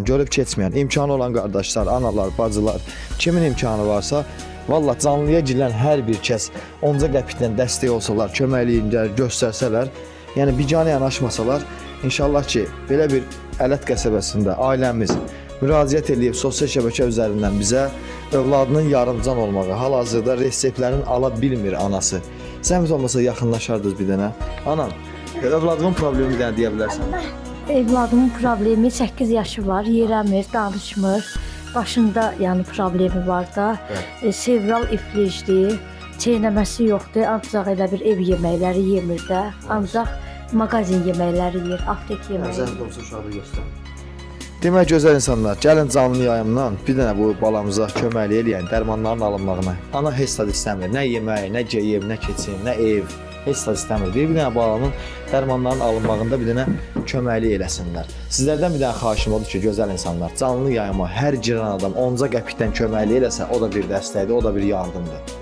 Görüb keçməyən, imkanı olan qardaşlar, analar, bacılar, kimin imkanı varsa, valla canlıya girilən hər bir kəs 10 qəpikdən dəstək olsalar, köməkliyirlər, göstərsələr, yəni biganə yanaşmasalar, inşallah ki, belə bir Ələt qəsəbəsində ailəmiz müraciət edib sosial şəbəkə üzərindən bizə övladının yarımcan olmağı, hal-hazırda reseptlərini ala bilmir anası. Zəhmət olmasa yaxınlaşardınız bir dənə. Anam, övladımın problemi bir dənə deyə bilərsən. Evladımın problemi 8 yaşı var, yerəmir, danışmır. Başında yəni problemi var da. Sevral iflicdir, çeynəməsi yoxdur, ancaq elə bir ev yeməkləri yemir də. Ancaq mağazin yeməkləri yer, aptek yeməkləri. Zəhmət olmasa uşağı göstər. Demək gözəl insanlar, gəlin canlı yayımdan bir dənə bu balamıza köməklik eləyən dərmanların alınmağına. Ana heç sad istəmir, nə yemək, nə geyim, nə keçim, nə ev, heç sad istəmir. Bir dənə balanın dərmanların alınmağında bir dənə köməklik eləsinlər. Sizlərdən bir dənə xahişim odur ki, gözəl insanlar, canlı yayıma hər giren adam 10 qəpikdən köməklik eləsə, o da bir dəstəkdir, o da bir yardımdır.